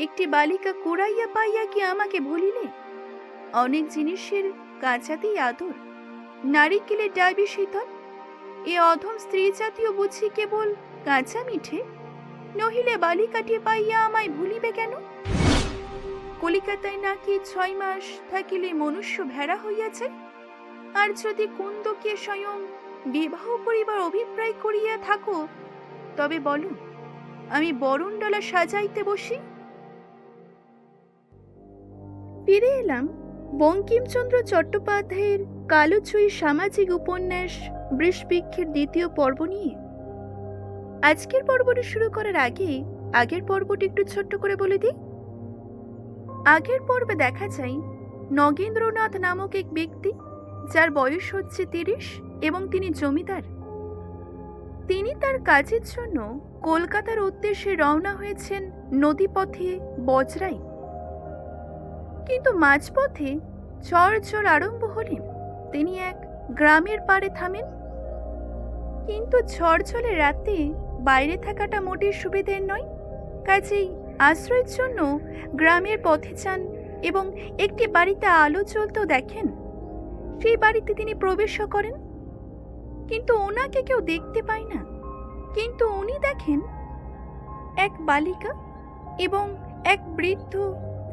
একটি বালিকা কুড়াইয়া পাইয়া কি আমাকে ভুলিলে? অনেক জিনিসের কাঁচাতেই আদর, নারিকেলের ডাবি শীতল। এ অধম স্ত্রী জাতীয় বুঝি কেবল কাঁচা মিঠে, নহিলে বালিকাটি পাইয়া আমায় ভুলিবে কেন? কলিকাতায় নাকি 6 মাস থাকিলে মনুষ্য ভেড়া হইয়াছে। আর যদি কুন্দকে স্বয়ং বিবাহ করিবার অভিপ্রায় করিয়া থাকো, তবে বলো, আমি বরণডালা সাজাইতে বসি। ফিরে এলাম বঙ্কিমচন্দ্র চট্টোপাধ্যায়ের কালোছুঁই সামাজিক উপন্যাস বৃষবৃক্ষের দ্বিতীয় পর্ব নিয়ে। আজকের পর্বটি শুরু করার আগে আগের পর্বটি একটু ছোট্ট করে বলে দিই। আগের পর্বে দেখা যায় নগেন্দ্রনাথ নামক এক ব্যক্তি, যার বয়স হচ্ছে 30 এবং তিনি জমিদার। তিনি তার কাজের জন্য কলকাতার উদ্দেশ্যে রওনা হয়েছেন নদীপথে বজরায়। কিন্তু মাঝপথে ঝড় আরম্ভ হলে তিনি এক গ্রামের পাড়ে থামেন। কিন্তু ঝড় রাতে বাইরে থাকাটা মোটেই সুবিধের নয়, কাজেই আশ্রয়ের জন্য গ্রামের পথে যান এবং একটি বাড়িতে আলো জ্বলতেও দেখেন। সেই বাড়িতে তিনি প্রবেশও করেন, কিন্তু ওনাকে কেউ দেখতে পায় না। কিন্তু উনি দেখেন এক বালিকা এবং এক বৃদ্ধ,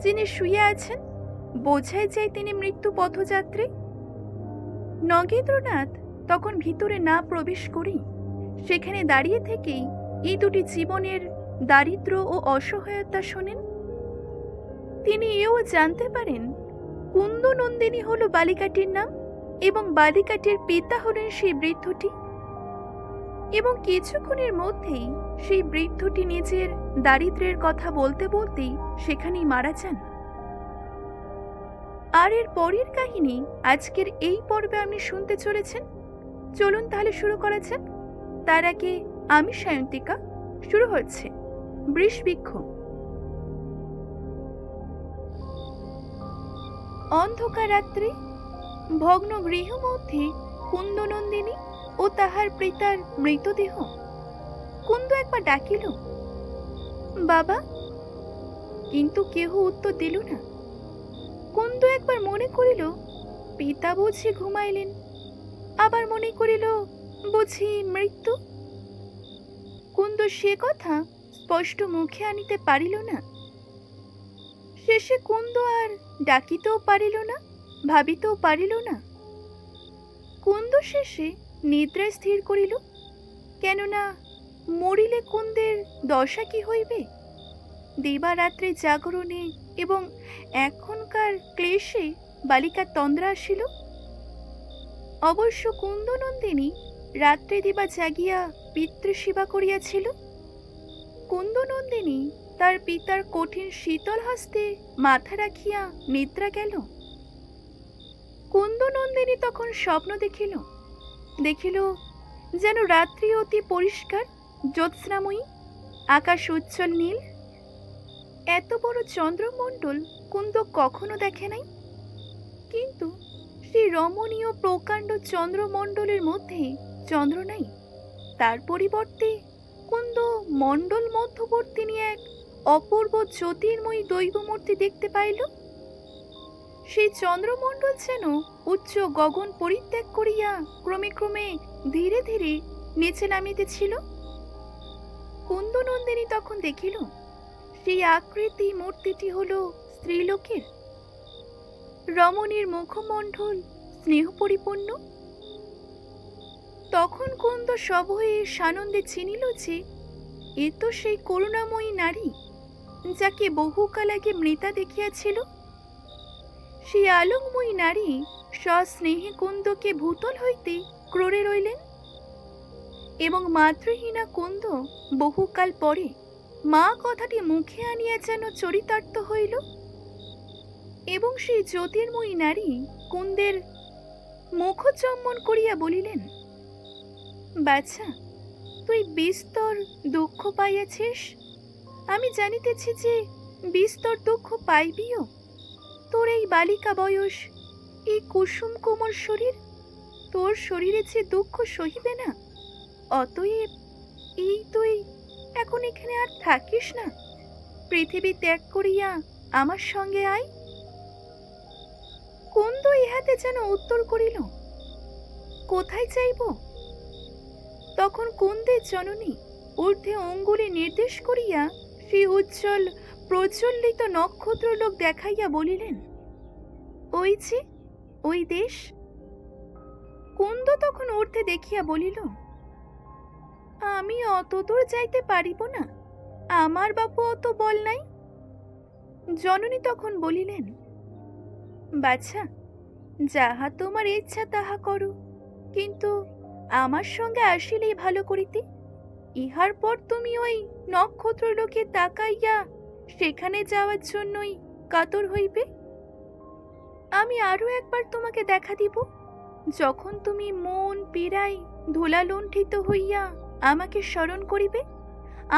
যিনি শুয়ে আছেন। বোঝাই যায় তিনি মৃত্যু পথযাত্রী। নগেন্দ্রনাথ তখন ভিতরে না প্রবেশ করেই সেখানে দাঁড়িয়ে থেকেই এই দুটি জীবনের দারিদ্র্য ও অসহায়তা শোনেন। তিনি এও জানতে পারেন কুন্দনন্দিনী হলো বালিকাটির নাম এবং বালিকাটির পিতা হলেন সেই বৃদ্ধটি। এবং কিছুক্ষণের মধ্যেই সেই বৃদ্ধটি নিজের দারিদ্র্যের কথা বলতে বলতেই সেখানেই মারা যান। আর এর পরের কাহিনী আজকের এই পর্বে আপনি শুনতে চলেছেন। চলুন তাহলে শুরু করা যাক। তার আগে আমি সায়ন্তিকা, শুরু হচ্ছে বৃষবৃক্ষ। অন্ধকার রাত্রে ভগ্ন গৃহ মধ্যে কুন্দনন্দিনী ও তাহার পিতার মৃতদেহ। কুন্দ একবার ডাকিল, বাবা, কিন্তু কেহ উত্তর দিল না। কুন্দ একবার মনে করিল পিতা বুঝি ঘুমাইলেন, আবার মনে করিল বুঝি মৃত্যু। কুন্দ সে কথা স্পষ্ট মুখে আনিতে পারিল না। শেষে কুন্দ আর ডাকিতেও পারিল না, ভাবিতেও পারিল না। কুন্দ শেষে নিদ্রায় স্থির করিল, কেননা মরিলে কুন্দের দশা কি হইবে। দিবারাত্রে জাগরণে এবং এখনকার ক্লেশে বালিকার তন্দ্রা আসিল। অবশ্য কুন্দনন্দিনী রাত্রে দিবা জাগিয়া পিতৃসেবা করিয়াছিল। কুন্দনন্দিনী তার পিতার কঠিন শীতল হস্তে মাথা রাখিয়া নিদ্রা গেল। কুন্দনন্দিনী তখন স্বপ্ন দেখিল যেন রাত্রি অতি পরিষ্কার জ্যোৎস্নাময়ী, আকাশ উজ্জ্বল নীল। এত বড় চন্দ্রমণ্ডল কুন্দ কখনো দেখে নাই। কিন্তু সেই রমণীয় প্রকাণ্ড চন্দ্রমণ্ডলের মধ্যে চন্দ্র নাই, তার পরিবর্তে কুন্দ মণ্ডল মধ্যবর্তী নিয়ে এক অপূর্ব জ্যোতির্ময়ী দৈবমূর্তি দেখতে পাইল। সেই চন্দ্রমণ্ডল যেন উচ্চ গগন পরিত্যাগ করিয়া ক্রমে ক্রমে ধীরে ধীরে নিচে নামিতেছিল। কুন্দনন্দিনী তখন দেখিল সেই আকৃতি মূর্তিটি হল স্ত্রীলোকের। রমণীর মুখমণ্ডল স্নেহ পরিপূর্ণ। তখন কুন্দ সভয়ে সানন্দে চিনিল যে এ তো সেই করুণাময়ী নারী, যাকে বহুকাল আগে মৃতা দেখিয়াছিল। সেই আলোকময়ী নারী সস্নেহে কুন্দকে ভূতল হইতে ক্রোড়ে রইলেন এবং মাতৃহীনা কুন্দ বহুকাল পরে মা কথাটি মুখে আনিয়া যেন চরিতার্থ হইল। এবং সেই জ্যোতির্ময়ী নারী কুন্দের মুখচম্বন করিয়া বলিলেন, বাছা, তুই বিস্তর দুঃখ পাইয়াছিস। আমি জানিতেছি যে বিস্তর দুঃখ পাইবিও। তোর এই বালিকা বয়স, এই কুসুম কোমল শরীর, তোর শরীরে যে দুঃখ সহিবে না। অতএব এই তুই এখন এখানে আর থাকিস না, পৃথিবী ত্যাগ করিয়া আমার সঙ্গে আয়। কুন্দ ইহাতে যেন উত্তর করিল, কোথায় যাইব? তখন কুন্দের জননী ঊর্ধ্বে অঙ্গুলি নির্দেশ করিয়া সেই উজ্জ্বল প্রজ্বলিত নক্ষত্রলোক দেখাইয়া বলিলেন, ওই যে ওই দেশ। কুন্দ তখন ঊর্ধ্বে দেখিয়া বলিল, আমি অত দূর যাইতে পারিব না, আমার বাপু অত বল নাই। জননী তখন বলিলেন, বাছা, যাহা তোমার ইচ্ছা তাহা করো, কিন্তু আমার সঙ্গে আসিলেই ভালো করিতে। ইহার পর তুমি ওই নক্ষত্রলোকে তাকাইয়া সেখানে যাওয়ার জন্যই কাতর হইবে। আমি আরো একবার তোমাকে দেখা দিব, যখন তুমি মন পীড়ায় ধুলালুণ্ঠিত হইয়া আমাকে স্মরণ করিবে,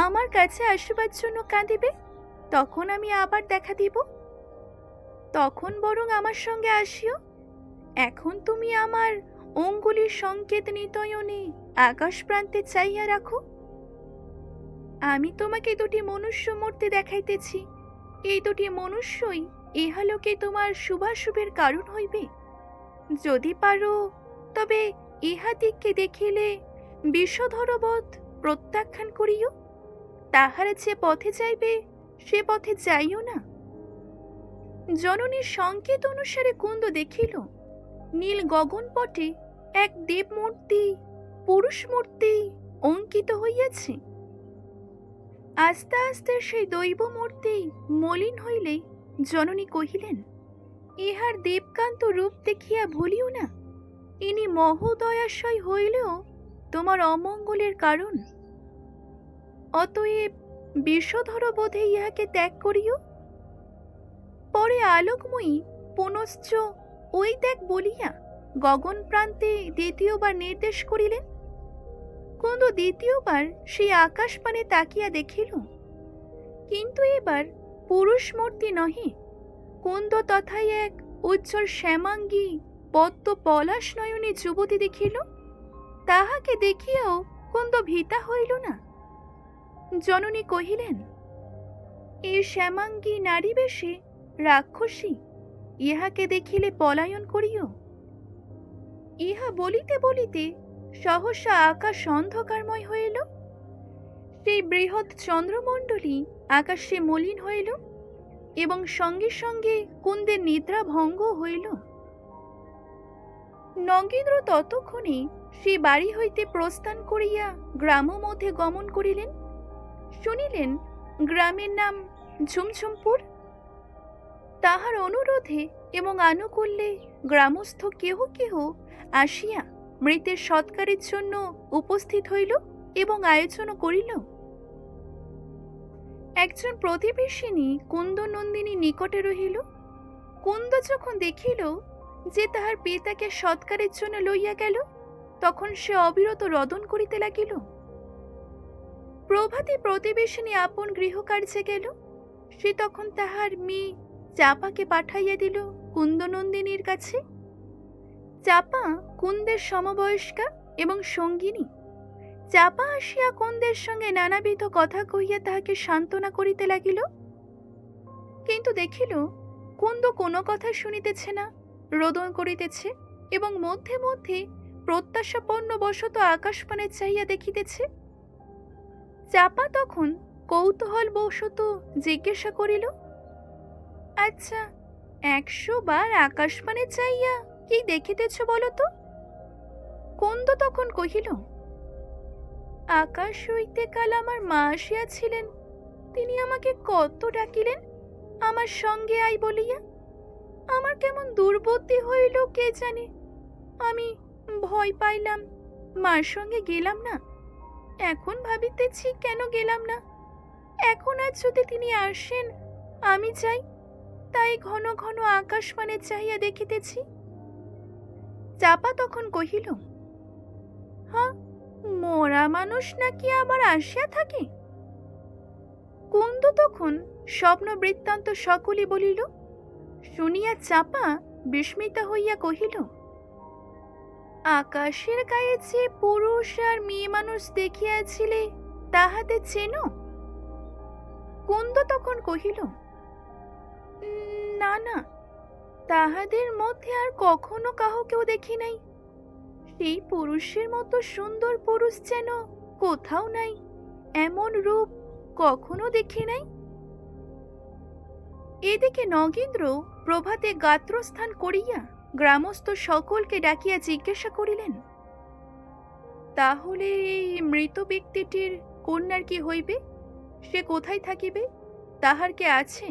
আমার কাছে আসিবার জন্য কাঁদিবে, তখন আমি আবার দেখা দিব। তখন বরং আমার সঙ্গে আসিও। এখন তুমি আমার অঙ্গুলির সংকেত নিতয়নে আকাশ প্রান্তে চাইয়া রাখো। আমি তোমাকে দুটি মনুষ্য মূর্তি দেখাইতেছি, এই দুটি মনুষ্যই ইহালোকে তোমার শুভাশুভের কারণ হইবে। যদি পারো তবে ইহাদিগকে দেখিলে বিষধরবৎ প্রত্যাখ্যান করিও, তাহারা যে পথে যাইবে সে পথে যাইও না। জননীর সংকেত অনুসারে কুন্দ দেখিল নীল গগনপটে এক দেবমূর্তি পুরুষ মূর্তি অঙ্কিত হইয়াছে। আস্তে আস্তে সেই দৈব মূর্তি মলিন হইলে জননী কহিলেন, ইহার দেবকান্ত রূপ দেখিয়া ভুলিও না, ইনি মহোদয়াশয় হইলেও তোমার অমঙ্গলের কারণ। অতএব বিষধর বোধে ইহাকে ত্যাগ করিও। পরে আলোকময়ী পুনশ্চ ওই ত্যাগ বলিয়া গগন প্রান্তে দ্বিতীয়বার নির্দেশ করিলেন। কুন্দ দ্বিতীয়বার সেই আকাশ পানে তাকিয়া দেখিল, কিন্তু এবার পুরুষ মূর্তি নহে, কুন্দ তথায় এক উজ্জ্বল শ্যামাঙ্গী পদ্ম পলাশ নয়নী যুবতী দেখিল। তাহাকে দেখিয়াও কুন্দ ভীতা হইল না। জননী কহিলেন, এই শ্যামাঙ্গী নারী বেশে রাক্ষসী, ইহাকে দেখিলে পলায়ন করিও। ইহা বলিতে বলিতে সহসা আকাশ অন্ধকারময় হইল। সেই বৃহৎ চন্দ্রমণ্ডলী আকাশে মলিন হইল এবং সঙ্গে সঙ্গে কুন্দের নিদ্রা ভঙ্গ হইল। নগেন্দ্র ততক্ষণে সে বাড়ি হইতে প্রস্থান করিয়া গ্রাম মধ্যে গমন করিলেন। শুনিলেন গ্রামের নাম ঝুমঝুমপুর। তাহার অনুরোধে এবং আনুকূল্যে গ্রামস্থ কেহ কেহ আসিয়া মৃতের সৎকারের জন্য উপস্থিত হইল এবং আয়োজনও করিল। একজন প্রতিবেশিনী কুন্দনন্দিনী নিকটে রহিল। কুন্দ যখন দেখিল যে তাহার পিতাকে সৎকারের জন্য লইয়া গেল, তখন সে অবিরত রদন করিতে লাগিল। প্রভাতী প্রতিবেশিনী আপন গৃহকার্যে গেল। সে তখন তাহার মেয়ে চাপাকে পাঠাইয়া দিল কুন্দনন্দিনীর কাছে। চাপা কুন্দের সমবয়স্কা এবং সঙ্গিনী। চাপা আসিয়া কুন্দের সঙ্গে নানাবিধ কথা কহিয়া তাহাকে সান্ত্বনা করিতে লাগিল, কিন্তু দেখিল কুন্দ কোনো কথা শুনিতেছে না, রোদন করিতেছে এবং মধ্যে মধ্যে প্রত্যাশাপন্ন বশত আকাশপানে চাহিয়া দেখিতেছে। চাপা তখন কৌতূহল বশত জিজ্ঞাসা করিল, আচ্ছা, 100 বার আকাশপানে চাইয়া কি দেখিতেছ বলো তো? কুন্দ তখন কহিল, আকাশ হইতে কাল আমার মা আসিয়াছিলেন, তিনি আমাকে কত ডাকিলেন আমার সঙ্গে আই বলিয়া। আমার কেমন দুর্বুদ্ধি হইল কে জানে, আমি ভয় পাইলাম, মার সঙ্গে গেলাম না। এখন ভাবিতেছি কেন গেলাম না। এখন আজ যদি তিনি আসেন, আমি যাই, তাই ঘন ঘন আকাশপানে চাহিয়া দেখিতেছি। চাপা তখন কহিল, হ্যাঁ, মরা মানুষ নাকি আবার আসিয়া থাকে? কুন্দ তখন স্বপ্ন বৃত্তান্ত সকলই বলিল। শুনিয়া চাপা বিস্মিতা হইয়া কহিল, আকাশের গায়ে যে পুরুষ আর মেয়ে মানুষ দেখিয়াছিলে, তাহাতে চেনো? কুন্দ তখন কহিল, না না, তাহাদের মধ্যে আর কখনো কাহকেও দেখি নাই। সেই পুরুষের মতো সুন্দর পুরুষ যেন কোথাও নাই, এমন রূপ কখনো দেখি নাই। এদিকে নগেন্দ্র প্রভাতে গাত্রস্থান করিয়া গ্রামস্থ সকলকে ডাকিয়া জিজ্ঞাসা করিলেন, তাহলে এই মৃত ব্যক্তিটির কন্যার কি হইবে? সে কোথায় থাকিবে? তাহার কে আছে?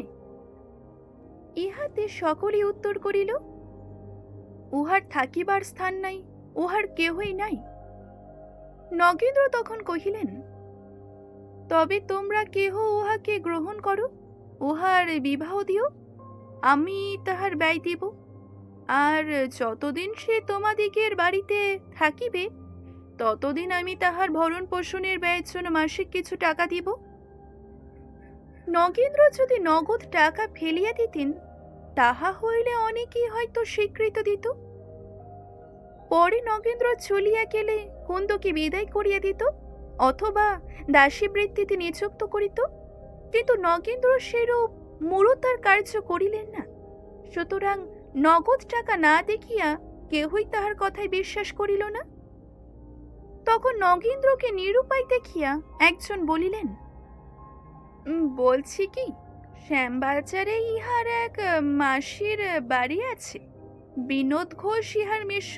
ইহাতে সকলেই উত্তর করিল, উহার থাকিবার স্থান নাই, উহার কেহই নাই। নগেন্দ্র তখন কহিলেন, তবে তোমরা কেহ উহাকে গ্রহণ করো, উহার বিবাহ দিও, আমি তাহার ব্যয় দিব। আর যতদিন সে তোমাদিগের বাড়িতে থাকিবে, ততদিন আমি তাহার ভরণ পোষণের ব্যয়ের জন্য মাসিক কিছু টাকা দিব। নগেন্দ্র যদি নগদ টাকা ফেলিয়া দিতেন, তাহা হইলে অনেকেই হয়তো স্বীকৃত দিত। পরে নগেন্দ্র চলিয়া গেলে কুন্দকে বিদায় করিয়া দিত, অথবা দাসী বৃত্তিতে নিযুক্ত করিত। কিন্তু নগেন্দ্র সেরূপ মূঢ়তার কার্য করিলেন না। সুতরাং নগদ টাকা না দেখিয়া কেহই তাহার কথায় বিশ্বাস করিল না। তখন নগেন্দ্রকে নিরুপায় দেখিয়া একজন বলিলেন, বলছি কি, শ্যামবাজারে ইহার এক মাসির বাড়ি আছে, বিনোদ ঘোষ ইহার মেষ্য।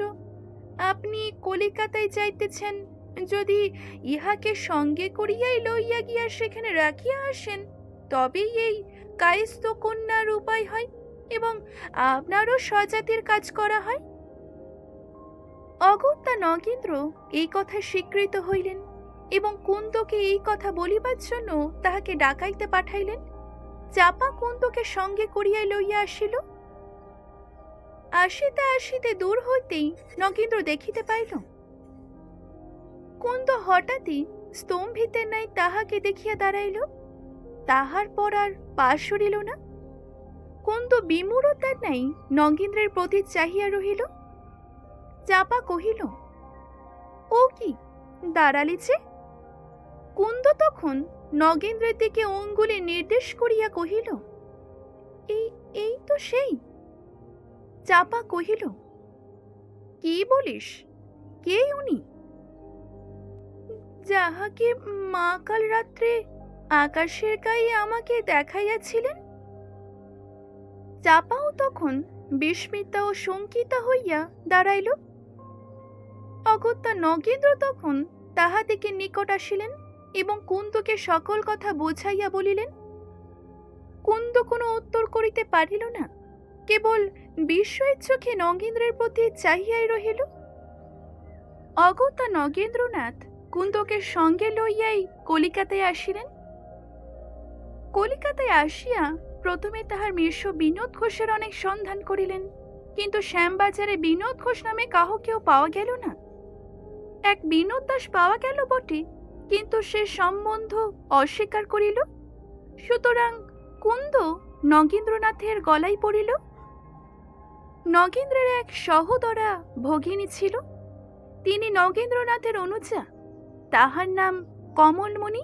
আপনি কলিকাতায় যাইতেছেন, যদি ইহাকে সঙ্গে করিয়াই লইয়া গিয়া সেখানে রাখিয়া আসেন, তবেই এই কায়স্থ কন্যার উপায় হয় এবং আপনারও স্বজাতির কাজ করা হয়। অগত্যা নগেন্দ্র এই কথা স্বীকৃত হইলেন এবং কুন্দকে এই কথা বলিবার জন্য তাহাকে ডাকাইতে পাঠাইলেন। চাপা কুন্দকে সঙ্গে করিয়াই লইয়া আসিল। আসিতে আসিতে দূর হইতেই নগেন্দ্র দেখিতে পাইল, কুন্দ হঠাৎই স্তম্ভিতে নাই তাহাকে দেখিয়া দাঁড়াইল। তাহার পর আর পা সরিল না। কুন্দ বিমূঢ়তার নাই নগেন্দ্রের প্রতি চাহিয়া রহিল। চাপা কহিল, ও কি, দাঁড়ালি যে? কুন্দ তখন নগেন্দ্রের দিকে অঙ্গুলি নির্দেশ করিয়া কহিল, এই তো সেই। চাপা কহিল, কি বলিস? কে উনি? যাহাকে মা কাল রাত্রে আকাশের গায়ে আমাকে দেখাইয়াছিলেন। চাপাও তখন বিস্মিতা ও শঙ্কিতা হইয়া দাঁড়াইল। অগত্যা নগেন্দ্র তখন তাহাদিকে নিকট আসিলেন এবং কুন্দকে সকল কথা বুঝাইয়া বলিলেন। কুন্দ কোনো উত্তর করিতে পারিল না, কেবল বিস্ময়ের চোখে নগেন্দ্রের প্রতি চাহিয়াই রহিল। অগত্যা নগেন্দ্রনাথ কুন্দকে সঙ্গে লইয়াই কলিকাতায় আসিলেন। কলিকাতায় আসিয়া প্রথমে তাহার মেষ্য বিনোদ ঘোষের অনেক সন্ধান করিলেন, কিন্তু শ্যামবাজারে বিনোদ ঘোষ নামে কাহকেও পাওয়া গেল না। এক বিনোদ দাস পাওয়া গেল বটে, কিন্তু সে সম্বন্ধ অস্বীকার করিল। সুতরাং কুন্দ নগেন্দ্রনাথের গলায় পড়িল। নগেন্দ্রের এক সহোদরা ভগিনী ছিল, তিনি নগেন্দ্রনাথের অনুজা। তাহার নাম কমলমণি।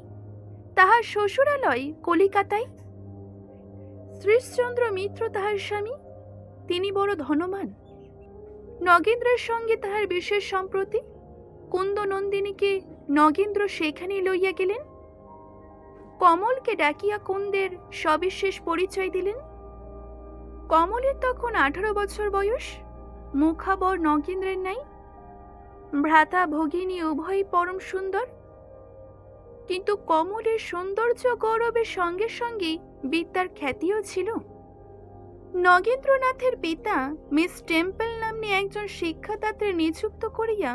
তাহার শ্বশুরালয় কলিকাতায়। শ্রীশচন্দ্র মিত্র তাহার স্বামী। তিনি বড় ধনবান। নগেন্দ্রের সঙ্গে তাহার বিশেষ সম্প্রতি। কুন্দ নন্দিনীকে নগেন্দ্র সেখানে লইয়া গেলেন। কমলকে ডাকিয়া কুন্দের সবিশেষ পরিচয় দিলেন। কমলের তখন 18 বছর বয়স। মুখাবর নগেন্দ্রের নাই। ভ্রাতা ভগিনী উভয়ই পরম সুন্দর। কিন্তু কমলের সৌন্দর্য গৌরবের সঙ্গে সঙ্গে বিদ্যার খ্যাতিও ছিল। নগেন্দ্রনাথের পিতা মিস টেম্পল নাম্নী একজন শিক্ষাদাত্রে নিযুক্ত করিয়া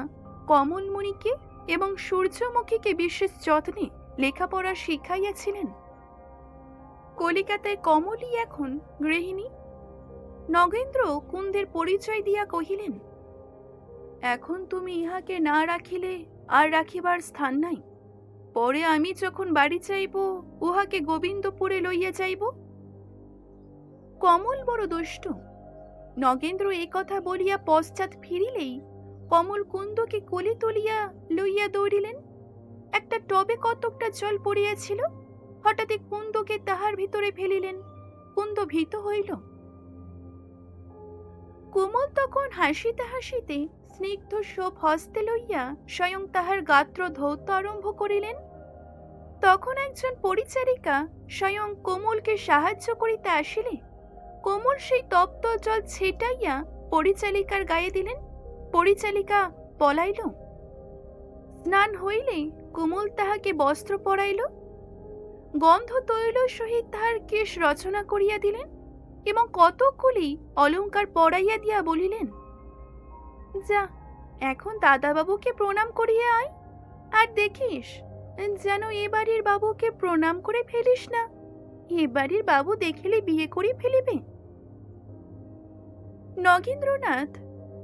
কমলমণিকে এবং সূর্যমুখীকে বিশেষ যত্নে লেখাপড়া শিখাইয়াছিলেন। কলিকাতায় কমলই এখন গৃহিণী। নগেন্দ্র কুন্দের পরিচয় দিয়া কহিলেন, এখন তুমি ইহাকে না রাখিলে আর রাখিবার স্থান নাই। পরে আমি যখন বাড়ি যাইব, উহাকে গোবিন্দপুরে লইয়া যাইব। কমল বড় দুষ্ট। নগেন্দ্র এ কথা বলিয়া পশ্চাৎ ফিরিলেই কমল কুন্দকে কোলে তুলিয়া লইয়া দৌড়িলেন। একটা টবে কতকটা জল পড়িয়াছিল, হঠাৎই কুন্দকে তাহার ভিতরে ফেলিলেন। কুন্দ ভীত হইল। কোমল তখন হাসিতে হাসিতে স্নিগ্ধ শোভ হস্তে লইয়া স্বয়ং তাহার গাত্র ধৌত আরম্ভ করিলেন। তখন একজন পরিচারিকা স্বয়ং কোমলকে সাহায্য করিতে আসিলে কোমল সেই তপ্ত জল ছেটাইয়া পরিচালিকার গায়ে দিলেন। পরিচালিকা পলাইল। স্নান হইলে কোমল তাহাকে বস্ত্র পরাইল, গন্ধ তৈল সহিত তাহার কেশ রচনা করিয়া দিলেন এবং কতকগুলি অলঙ্কার পরাইয়া দিয়া বলিলেন, যা এখন দাদাবাবুকে প্রণাম করিয়া আয়, আর দেখিস যেন এ বাড়ির বাবুকে প্রণাম করে ফেলিস না, এ বাড়ির বাবু দেখিলে বিয়ে করে ফেলিবে। নগেন্দ্রনাথ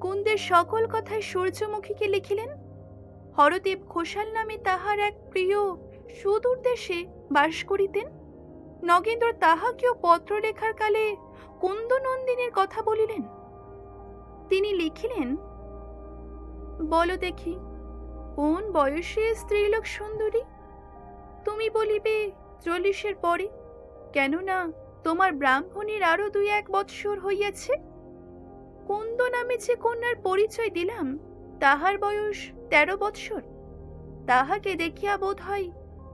কুন্দের সকল কথায় সূর্যমুখীকে লিখিলেন। হরদেব ঘোষাল নামে তাহার এক প্রিয় সুদূর দেশে বাস করিতেন। নগেন্দ্র তাহাকেও পত্র লেখার কালে কুন্দনন্দিনীর কথা বলিলেন। তিনি লিখিলেন, বলো দেখি কোন বয়সে স্ত্রীলোক সুন্দরী? তুমি বলিবে 40-এর পরে, কেননা তোমার ব্রাহ্মণীর আরো 2-1 বৎসর হইয়াছে। কুন্দ নামে যে কন্যার পরিচয় দিলাম তাহার বয়স 13 বৎসর। তাহাকে দেখিয়া বোধ হয়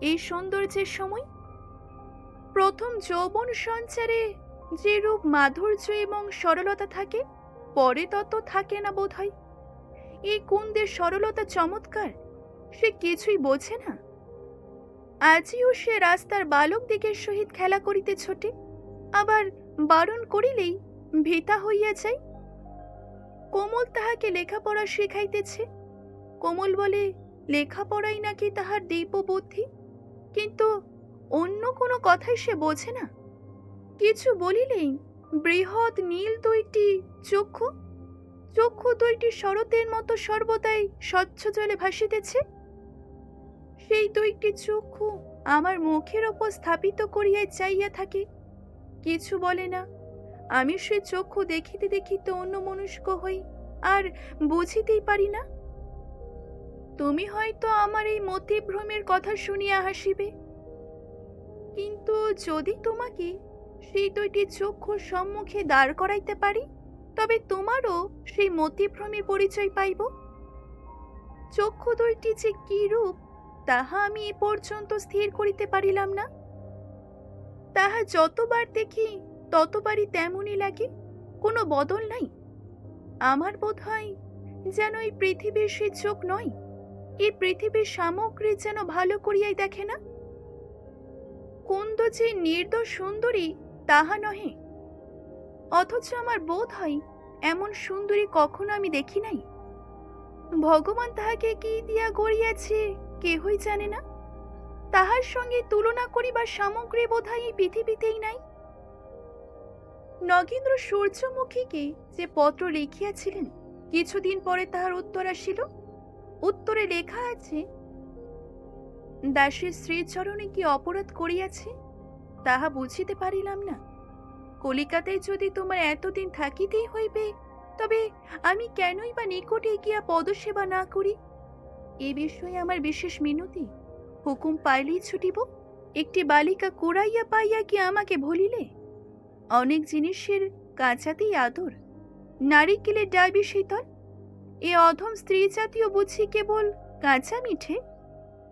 এই সৌন্দর্যের সময়। প্রথম যৌবন সঞ্চারে যে রূপ মাধুর্য এবং সরলতা থাকে, পরে তত থাকে না বোধ হয়। এই কুন্দের সরলতা চমৎকার, সে কিছুই বোঝে না। আজিও সে রাস্তার বালক দিকের সহিত খেলা করিতে ছোটে, আবার বারণ করিলেই ভীতা হইয়া যায়। কোমল তাহাকে লেখাপড়া শিখাইতেছে। কোমল বলে লেখাপড়াই নাকি তাহার দিব্য বুদ্ধি, কিন্তু অন্য কোনো কথাই সে বোঝে না। কিছু বলিলেই বৃহৎ নীল 2টি চক্ষু, চক্ষু 2টি শরতের মতো সর্বদাই স্বচ্ছ জলে ভাসিতেছে। সেই 2টি চক্ষু আমার মুখের ওপর স্থাপিত করিয়া চাইয়া থাকে, কিছু বলে না। আমি সেই চক্ষু দেখিতে দেখিতে অন্যমনস্ক হই, আর বুঝিতেই পারি না। তুমি হয়তো আমার এই মতিভ্রমের কথা শুনিয়া হাসিবে, কিন্তু যদি তোমাকে সেই 2টি চক্ষুর সম্মুখে দাঁড় করাইতে পারি, তবে তোমারও সেই মতিভ্রমে পরিচয় পাইব। চক্ষু 2টি যে কি রূপ তাহা আমি এ পর্যন্ত স্থির করিতে পারিলাম না। তাহা যতবার দেখি ততবারই তেমনই লাগে, কোনো বদল নাই। আমার বোধ হয় যেন এই পৃথিবীর সে চোখ নয়, এই পৃথিবীর সামগ্রী যেন ভালো করিয়াই দেখে না। কুন্দ যে নির্দোষ সুন্দরী তাহা নহে, অথচ আমার বোধ হয় এমন সুন্দরী কখনো আমি দেখি নাই। ভগবান তাহাকে কি দিয়া গড়িয়াছে কেহই জানে না। তাহার সঙ্গে তুলনা করিবার সামগ্রী বোধ হয় এই পৃথিবীতেই নাই। নগেন্দ্র সূর্যমুখীকে যে পত্র লিখিয়াছিলেন, কিছুদিন পরে তাহার উত্তর আসিল। উত্তরে লেখা আছে, দাসের শ্রীচরণে কি অপরাধ করিয়াছে তাহা বুঝিতে পারিলাম না। কলিকাতায় যদি তোমার এতদিন থাকিতেই হইবে, তবে আমি কেনই বা নিকটে গিয়া পদসেবা না করি? এ বিষয়ে আমার বিশেষ মিনতি। হুকুম পাইলেই ছুটিব। একটি বালিকা কুড়াইয়া পাইয়া কি আমাকে ভুলিলে? অনেক জিনিসের কাঁচাতেই আদর, নারিকেলের ডাইবি শীতল। এ অধম স্ত্রী জাতীয় বুঝি কেবল কাঁচা মিঠে,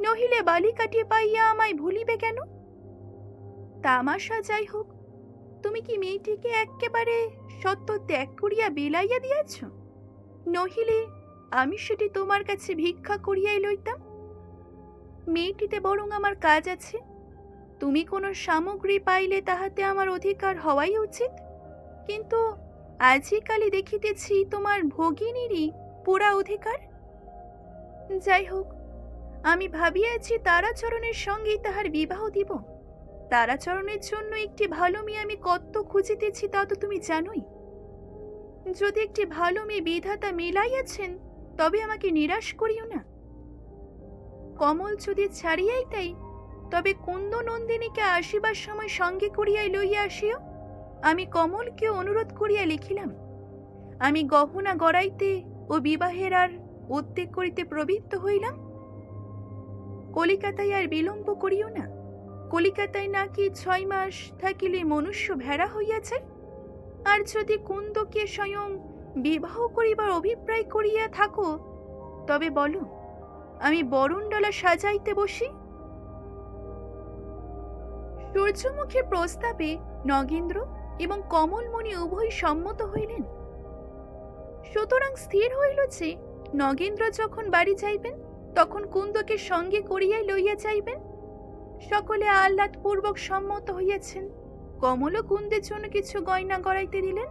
নহিলে বালিকাটি পাইয়া আমায় ভুলিবে কেন? তামাশা যাই হোক, তুমি কি মেয়েটিকে একেবারে সত্য ত্যাগ করিয়া বিলাইয়া দিয়াছ? নহিলে আমি সেটি তোমার কাছে ভিক্ষা করিয়াই লইতাম। মেয়েটিতে বরং আমার কাজ আছে। তুমি কোনো সামগ্রী পাইলে তাহাতে আমার অধিকার হওয়াই উচিত, কিন্তু আজিকালি দেখিতেছি তোমার ভগিনীরই পুরা অধিকার। যাই হোক, আমি ভাবিয়াছি তারাচরণের সঙ্গেই তাহার বিবাহ দিব। তারাচরণের জন্য একটি ভালো মেয়ে আমি কত খুঁজিতেছি তা তো তুমি জানোই। যদি একটি ভালো মেয়ে বিধাতা মিলাইয়াছেন, তবে আমাকে নিরাশ করিও না। কমল যদি ছাড়িয়াই তাই, তবে কুন্দ নন্দিনীকে আসিবার সময় সঙ্গে করিয়াই লইয়া আসিও। আমি কমলকে অনুরোধ করিয়া লিখিলাম, আমি গহনা গড়াইতে ও বিবাহের আর উদ্যোগ করিতে প্রবৃত্ত হইলাম। কলিকাতায় আর বিলম্ব করিও না। কলিকাতায় নাকি 6 মাস থাকিলে মনুষ্য ভেড়া হইয়াছে। আর যদি কুন্দকে স্বয়ং বিবাহ করিবার অভিপ্রায় করিয়া থাকো, তবে বলো, আমি বরণডালা সাজাইতে বসি। সূর্যমুখীর প্রস্তাবে নগেন্দ্র এবং কমলমণি উভয় সম্মত হইলেন। সুতরাং স্থির হইল যে নগেন্দ্র যখন বাড়ি যাইবেন তখন কুন্দকে সঙ্গে করিয়াই লইয়া যাইবেন। সকলে আহ্লাদপূর্বক সম্মত হইয়াছেন। কমলও কুন্দের জন্য কিছু গয়না গড়াইতে দিলেন।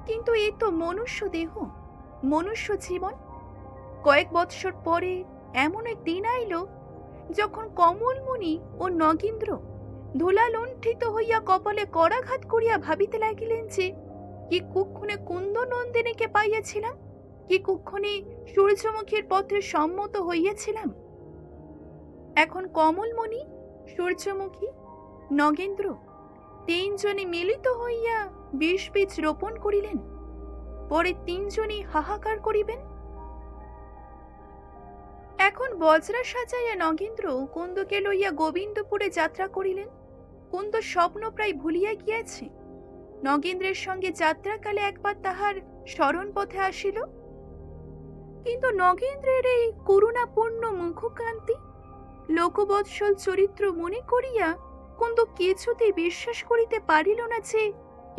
কিন্তু এ তো মনুষ্য দেহ, মনুষ্য জীবন। কয়েক বৎসর পরে এমন এক দিন আইল যখন কমলমণি ও নগেন্দ্র ধুলালুণ্ঠিত হইয়া কপালে করাঘাত করিয়া ভাবিতে লাগিলেন যে কি কুক্ষণে কুন্দ নন্দিনীকে পাইয়াছিলাম, কি কুক্ষণে সূর্যমুখীর পথে সম্মত হইয়াছিলাম। এখন কমলমণি, সূর্যমুখী, নগেন্দ্র তিনজনে মিলিত হইয়া 20 বীজ রোপণ করিলেন। পরে তিনজনই হাহাকার করিবেন। এখন বজরা সাজাইয়া নগেন্দ্র কুন্দকে লইয়া গোবিন্দপুরে যাত্রা করিলেন। কুন্দ স্বপ্ন প্রায় ভুলিয়া গিয়াছে। নগেন্দ্রের সঙ্গে যাত্রাকালে একবার তাহার স্মরণ পথে আসিল, কিন্তু নগেন্দ্রের এই করুণাপূর্ণ মুখকান্তি, লোকবৎসল চরিত্র মনে করিয়া কুন্দ কিছুতেই বিশ্বাস করিতে পারিল না যে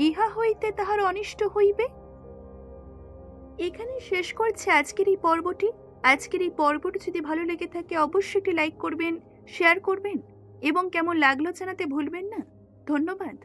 ইহা হইতে তাহার অনিষ্ট হইবে। এখানেই শেষ করছে আজকের এই পর্বটি। আজকের এই পর্বটি যদি ভালো লেগে থাকে অবশ্যই একটি লাইক করবেন, শেয়ার করবেন এবং কেমন লাগলো জানাতে ভুলবেন না। ধন্যবাদ।